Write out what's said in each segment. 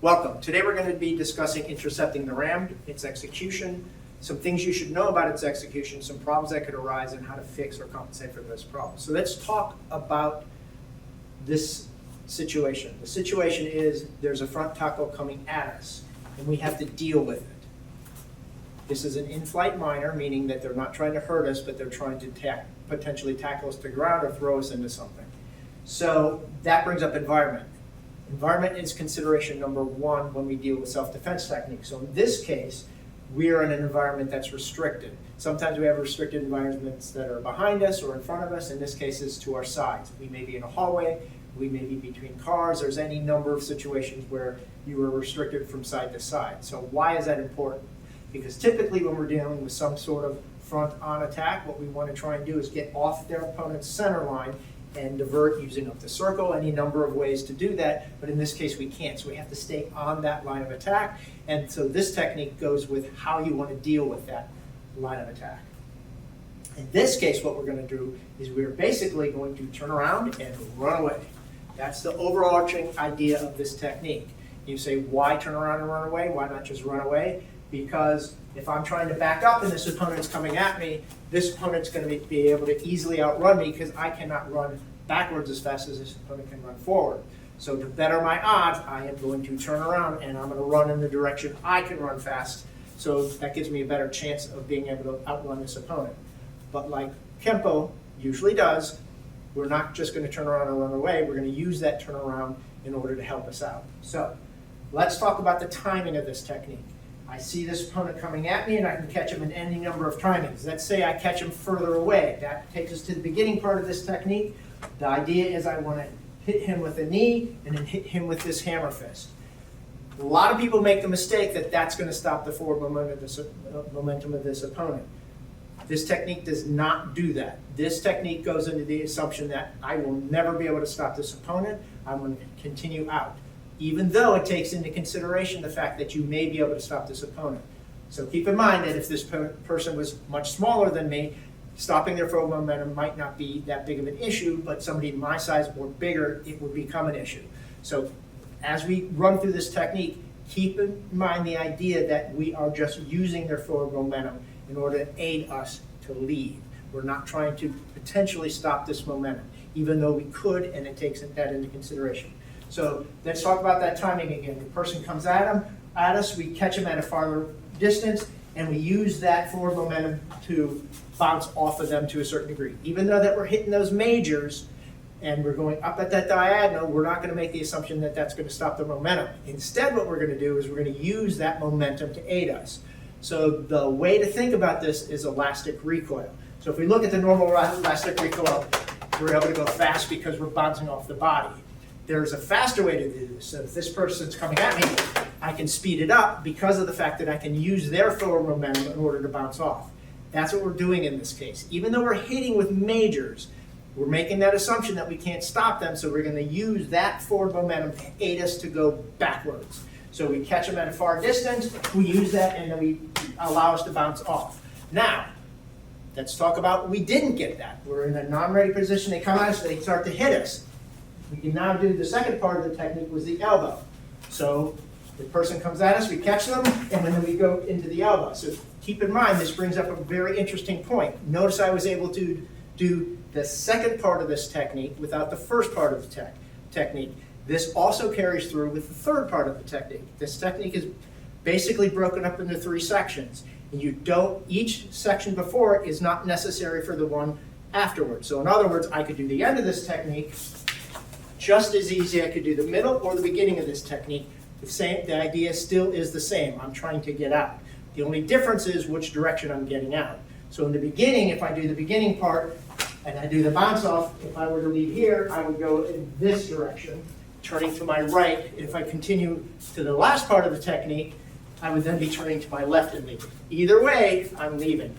Welcome. Today we're going to be discussing Intercepting the Ram, its execution, some things you should know about its execution, some problems that could arise, and how to fix or compensate for those problems. So let's talk about this situation. The situation is there's a front tackle coming at us, and we have to deal with it. This is an in-flight miner, meaning that they're not trying to hurt us, but they're trying to potentially tackle us to the ground or throw us into something. So that brings up environment. Environment is consideration number one when we deal with self-defense techniques. So in this case, we are in an environment that's restricted. Sometimes we have restricted environments that are behind us or in front of us. In this case, it's to our sides. We may be in a hallway. We may be between cars. There's any number of situations where you are restricted from side to side. So why is that important? Because typically when we're dealing with some sort of front-on attack, what we want to try and do is get off their opponent's center line and divert using up the circle, any number of ways to do that, but in this case we can't. So we have to stay on that line of attack, and so this technique goes with how you want to deal with that line of attack. In this case, what we're going to do is we're basically going to turn around and run away. That's the overarching idea of this technique. You say, why turn around and run away? Why not just run away? Because if I'm trying to back up and this opponent's coming at me, this opponent's going to be able to easily outrun me because I cannot run backwards as fast as this opponent can run forward. So to better my odds, I am going to turn around and I'm going to run in the direction I can run fast. So that gives me a better chance of being able to outrun this opponent. But like Kenpo usually does, we're not just going to turn around and run away. We're going to use that turnaround in order to help us out. So let's talk about the timing of this technique. I see this opponent coming at me and I can catch him in any number of timings. Let's say I catch him further away. That takes us to the beginning part of this technique. The idea is I want to hit him with a knee and then hit him with this hammer fist. A lot of people make the mistake that that's going to stop the forward momentum of this opponent. This technique does not do that. This technique goes into the assumption that I will never be able to stop this opponent. I'm going to continue out, even though it takes into consideration the fact that you may be able to stop this opponent. So keep in mind that if this person was much smaller than me, stopping their forward momentum might not be that big of an issue, but somebody my size or bigger, it would become an issue. So as we run through this technique, keep in mind the idea that we are just using their forward momentum in order to aid us to leave. We're not trying to potentially stop this momentum, even though we could, and it takes that into consideration. So let's talk about that timing again. The person comes at us, we catch him at a farther distance, and we use that forward momentum to bounce off of them to a certain degree. Even though that we're hitting those majors and we're going up at that diagonal, we're not going to make the assumption that that's going to stop the momentum. Instead, what we're going to do is we're going to use that momentum to aid us. So the way to think about this is elastic recoil. So if we look at the normal elastic recoil, we're able to go fast because we're bouncing off the body. There's a faster way to do this. So if this person's coming at me, I can speed it up because of the fact that I can use their forward momentum in order to bounce off. That's what we're doing in this case. Even though we're hitting with majors, we're making that assumption that we can't stop them, so we're going to use that forward momentum to aid us to go backwards. So we catch them at a far distance, we use that, and then we allow us to bounce off. Now, let's talk about we didn't get that. We're in a non-ready position, they come at us, they start to hit us. We can now do the second part of the technique was the elbow. So the person comes at us, we catch them, and then we go into the elbow. So keep in mind, this brings up a very interesting point. Notice I was able to do the second part of this technique without the first part of the technique. This also carries through with the third part of the technique. This technique is basically broken up into three sections. And each section before it is not necessary for the one afterwards. So in other words, I could do the end of this technique just as easy. I could do the middle or the beginning of this technique. The idea still is the same. I'm trying to get out. The only difference is which direction I'm getting out. So in the beginning, if I do the beginning part and I do the bounce off, if I were to leave here, I would go in this direction, turning to my right. If I continue to the last part of the technique, I would then be turning to my left and leaving. Either way, I'm leaving.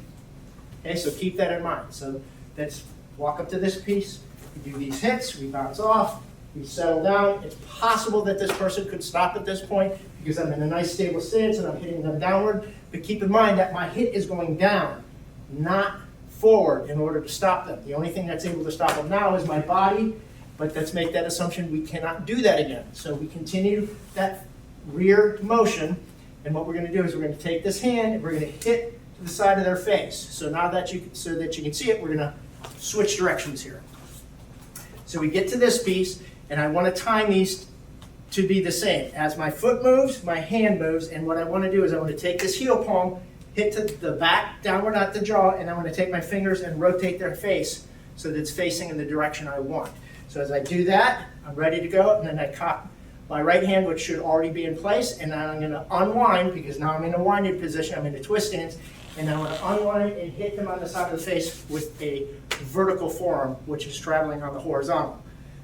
Okay, so keep that in mind. So let's walk up to this piece. We do these hits, we bounce off, we settle down. It's possible that this person could stop at this point because I'm in a nice stable stance and I'm hitting them downward. But keep in mind that my hit is going down, not forward in order to stop them. The only thing that's able to stop them now is my body, but let's make that assumption we cannot do that again. So we continue that rear motion. And what we're going to do is we're going to take this hand and we're going to hit to the side of their face. So now that you can see it, we're going to switch directions here. So we get to this piece, and I want to time these to be the same. As my foot moves, my hand moves, and what I want to do is I want to take this heel palm, hit to the back, downward at the jaw, and I want to take my fingers and rotate their face so that it's facing in the direction I want. So as I do that, I'm ready to go, and then I cock my right hand, which should already be in place, and then I'm going to unwind, because now I'm in a winded position, I'm in a twist stance, and I want to unwind and hit them on the side of the face with a vertical forearm, which is traveling on the horizontal.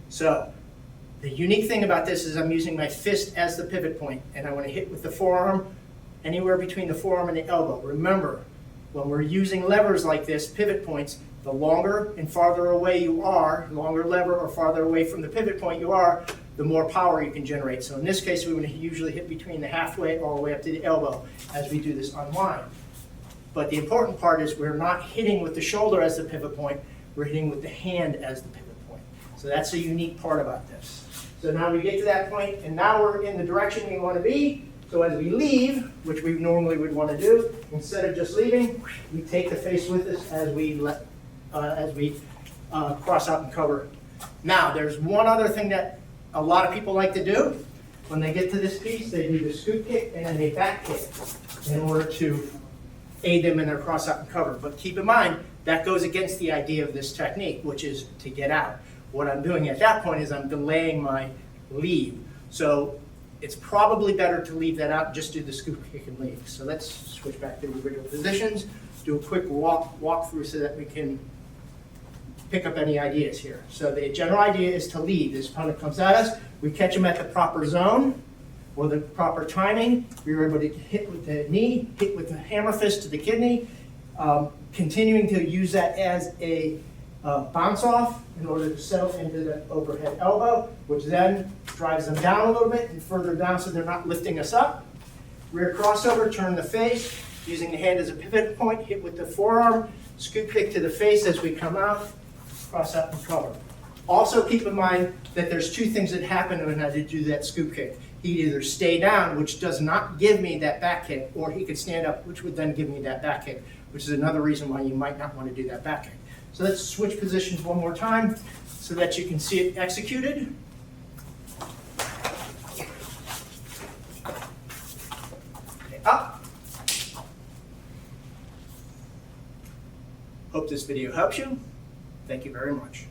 So the unique thing about this is I'm using my fist as the pivot point, and I want to hit with the forearm anywhere between the forearm and the elbow. Remember, when we're using levers like this, pivot points, the longer and farther away you are, longer lever or farther away from the pivot point you are, the more power you can generate. So in this case, we would usually hit between the halfway all the way up to the elbow as we do this unwind. But the important part is we're not hitting with the shoulder as the pivot point, we're hitting with the hand as the pivot point. So that's the unique part about this. So now we get to that point, and now we're in the direction we want to be. So as we leave, which we normally would want to do, instead of just leaving, we take the face with us as we cross out and cover. Now, there's one other thing that a lot of people like to do. When they get to this piece, they do the scoop kick and then a back kick in order to aid them in their cross out and cover. But keep in mind, that goes against the idea of this technique, which is to get out. What I'm doing at that point is I'm delaying my leave. So it's probably better to leave that out and just do the scoop kick and leave. So let's switch back to the original positions, do a quick walk through so that we can pick up any ideas here. So the general idea is to lead. This opponent comes at us, we catch him at the proper zone or the proper timing. We were able to hit with the knee, hit with the hammer fist to the kidney, continuing to use that as a bounce off in order to settle into the overhead elbow, which then drives them down a little bit and further down so they're not lifting us up. Rear crossover, turn the face, using the hand as a pivot point, hit with the forearm, scoop kick to the face as we come out, cross out and cover. Also keep in mind that there's two things that happen when I do that scoop kick. He'd either stay down, which does not give me that back kick, or he could stand up, which would then give me that back kick, which is another reason why you might not want to do that back kick. So let's switch positions one more time so that you can see it executed. Okay, up. Hope this video helps you. Thank you very much.